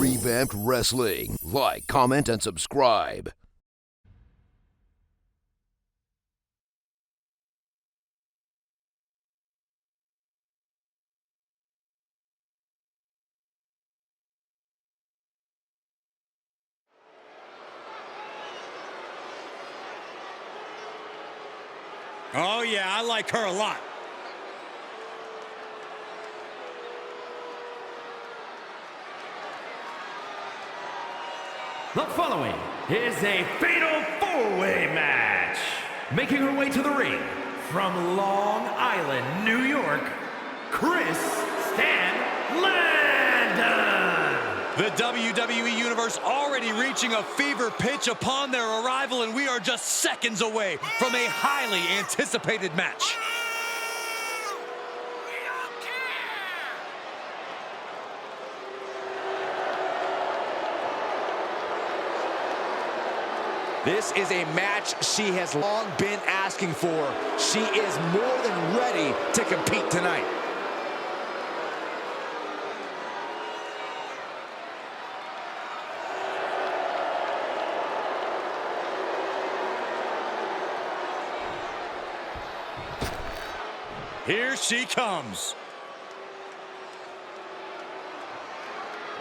Revamped Wrestling. Like, comment, and subscribe. Oh yeah, I like her a lot. The following is a fatal four-way match. Making her way to the ring from Long Island, New York, Kris Statlander. The WWE Universe already reaching a fever pitch upon their arrival, and we are just seconds away from a highly anticipated match. This is a match she has long been asking for. She is more than ready to compete tonight. Here she comes.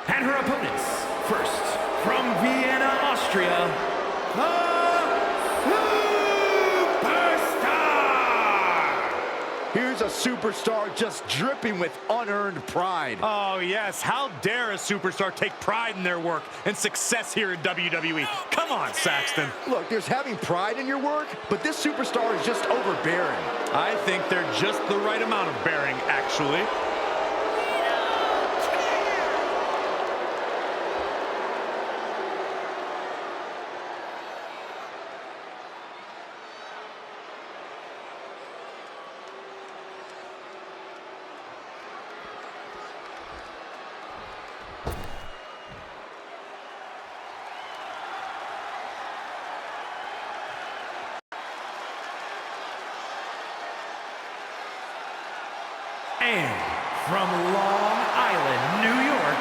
And her opponents, first, from Vienna, Austria, the Superstar! Here's a superstar just dripping with unearned pride. Oh yes, how dare a superstar take pride in their work and success here in WWE. Come on, Saxton. Look, there's having pride in your work, but this superstar is just overbearing. I think they're just the right amount of bearing, actually. And from Long Island, New York,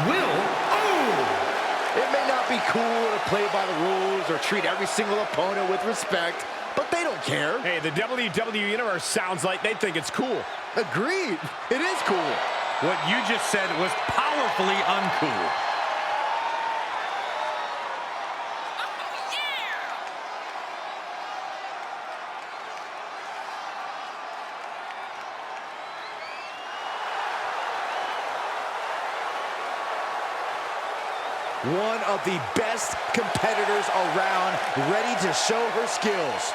Willow. It may not be cool to play by the rules or treat every single opponent with respect, but they don't care. Hey, the WWE Universe sounds like they think it's cool. Agreed. It is cool. What you just said was powerfully uncool. One of the best competitors around, ready to show her skills.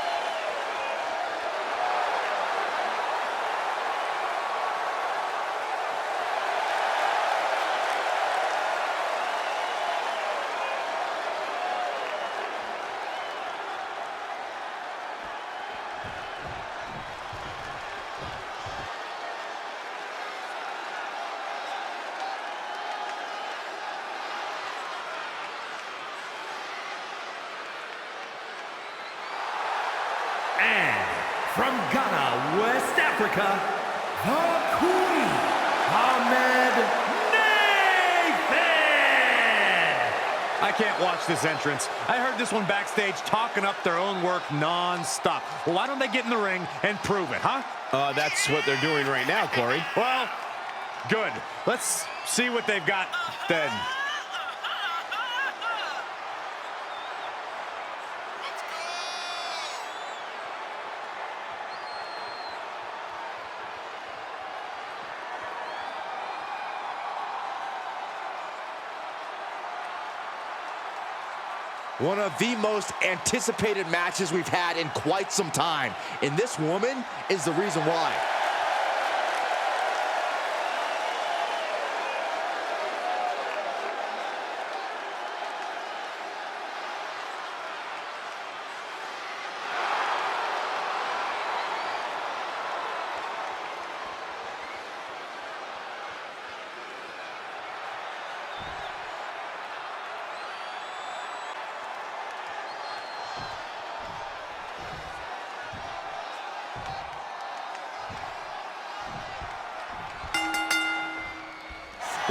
And from Ghana, West Africa, the Queen, Nathan! I can't watch this entrance. I heard this one backstage talking up their own work non-stop. Well, why don't they get in the ring and prove it, huh? That's what they're doing right now, Corey. Well, good. Let's see what they've got then. One of the most anticipated matches we've had in quite some time. And this woman is the reason why.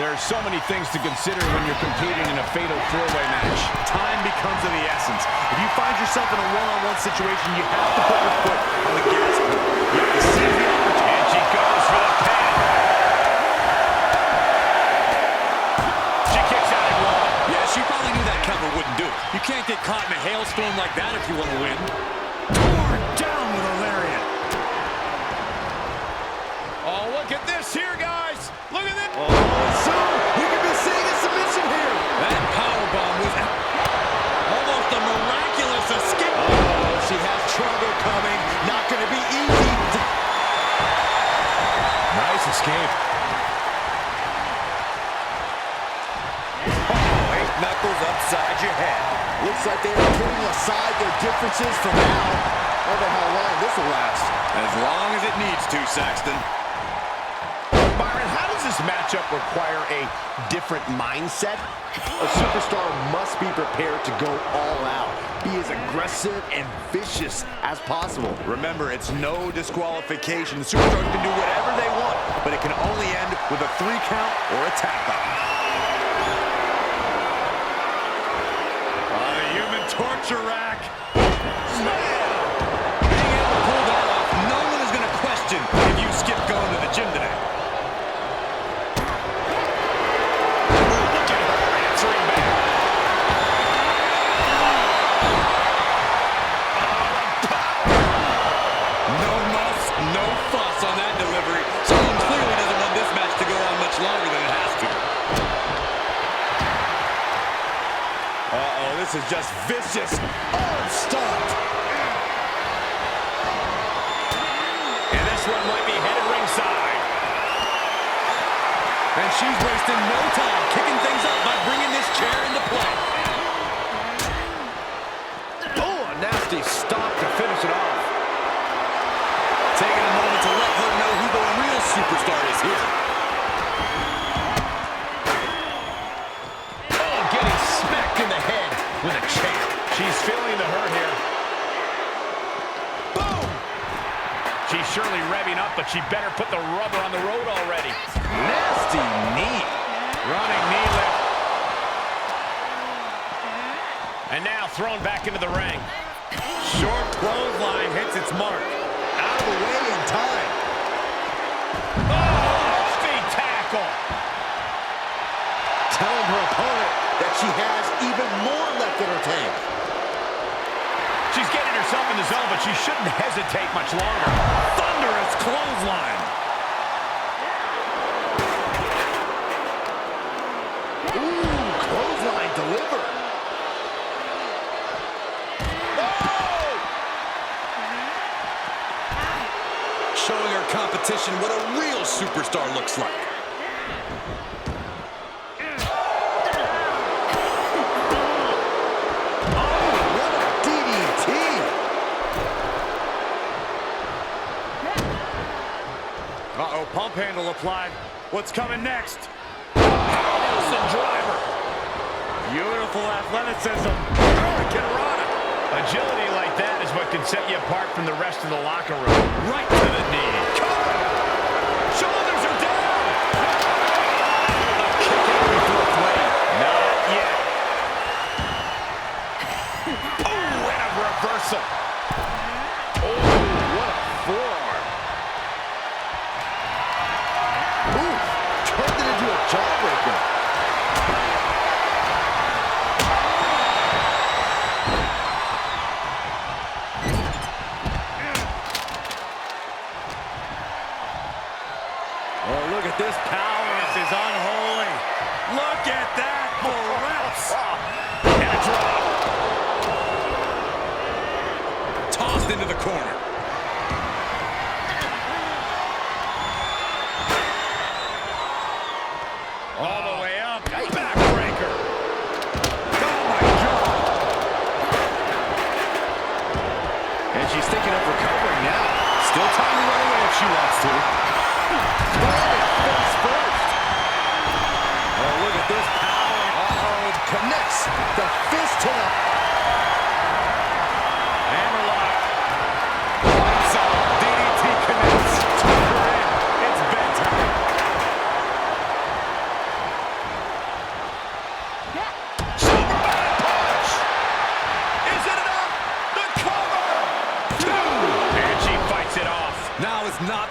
There are so many things to consider when you're competing in a fatal four-way match. Time becomes of the essence. If you find yourself in a one-on-one situation, you have to put your foot on the gas pedal. You have to seize the opportunity. And she goes for the pin. She kicks out at one. Yeah, she probably knew that cover wouldn't do it. You can't get caught in a hailstorm like that if you want to win. Torn down with a lariat. Oh, look at this here, guys. Look at this. Oh, soon we could be seeing a submission here. That powerbomb was almost a miraculous escape. Oh, she has trouble coming. Not going to be easy. Nice escape. Oh, 8 knuckles upside your head. Looks like they are putting aside their differences for now. I don't know how long this will last. As long as it needs to, Saxton. Byron, how does this matchup require a different mindset? A superstar must be prepared to go all out. Be as aggressive and vicious as possible. Remember, it's no disqualification. The superstars can do whatever they want, but it can only end with a 3 count or a tap out. On a human torture rack. Slam! Being able to pull that off, no one is going to question if you skip going to the gym today. Look at her answering back. No muss, no fuss on that delivery. Someone clearly doesn't want this match to go on much longer than it has to. Uh-oh, this is just vicious. Unstopped. And this one might be headed ringside. And she's wasting no time kicking things up by bringing this chair into play. Oh, a nasty stop to finish it off. Taking a moment to let her know who the real superstar is here. Oh, getting smacked in the head with a chair. She's feeling the hurt here. Boom! She's surely revving up, but she better put the rubber on the road already. Nasty knee. Running knee lift. And now thrown back into the ring. Short clothesline hits its mark. Out of the way in time. Oh, feet tackle. Telling her opponent that she has even more left in her tank. She's getting herself in the zone, but she shouldn't hesitate much longer. Thunderous clothesline. Ooh, clothesline delivered. Showing her competition what a real superstar looks like. What a DDT. Uh-oh, pump handle applied. What's coming next? Nelson driver. Beautiful athleticism. Hurricane Rana. Agility like that is what can set you apart from the rest of the locker room. Right to the knee. Cover. Shoulders are down. A kick out before play. Not yet. Oh, and a reversal. Oh, what a forearm. Ooh, turned it into a jawbreaker. Oh, look at this power. This is unholy. Look at that for reps. And a drop. Tossed into the corner. All the way up. Backbreaker. Oh, my God. And she's thinking of recovering now. Still time to run away if she wants to. Face first. Oh, look at this power. Uh-oh, connects the fist to the... Hammerlock. Solid DDT connects. Took her in. It's bedtime.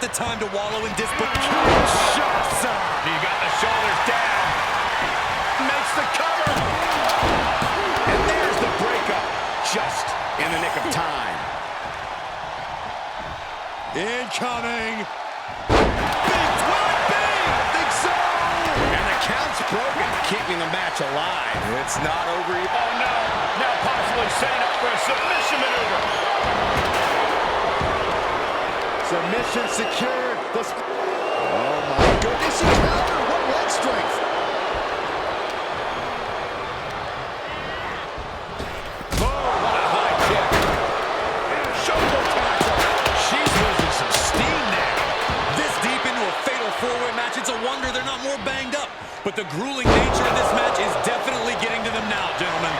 the time to wallow in disbelief. He got the shoulders down. Makes the cover. And there's the breakup. Just in the nick of time. Incoming. Big, will it be? I think so. And the count's broken, keeping the match alive. It's not over yet. Oh, no. Now possibly setting up for a submission maneuver. Submission secured. Oh, my goodness. He countered. What leg strength. It's a wonder they're not more banged up. But the grueling nature of this match is definitely getting to them now, gentlemen.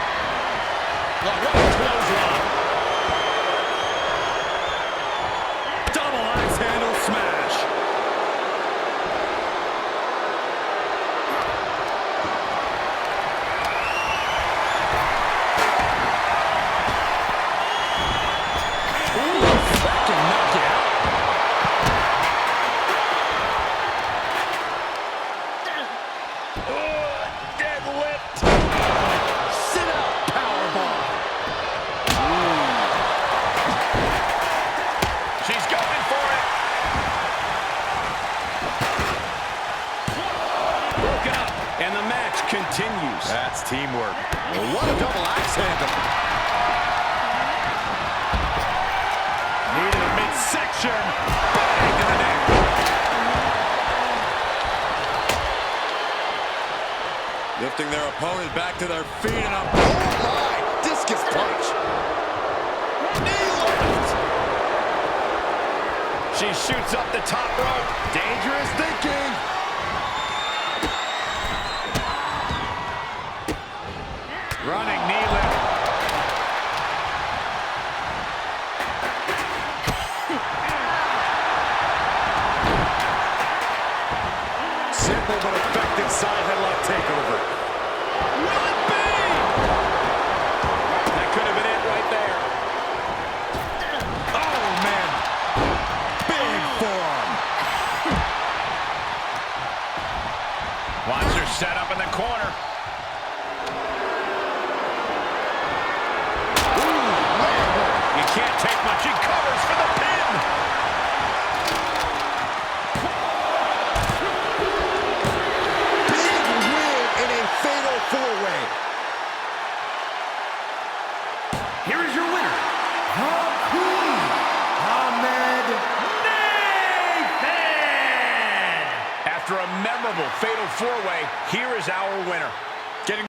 Oh, what a clothesline. Double axe handle smash. Ooh, fucking knockout. And the match continues. That's teamwork. Well, what a double axe handle. Needed a midsection. Bang to the neck. Lifting their opponent back to their feet and up. Oh, my. Discus punch. Knee lift. She shoots up the top rope. Dangerous thinking. Running knee lift. Simple but effective side headlock takeover. Will it be? That could have been it right there. Oh, man. Big forearm. Watch her set up in the corner. Can't take much. He covers for the pin. Big win in a fatal four-way. Here is your winner, the Queen, Aminata. After a memorable fatal four-way, here is our winner.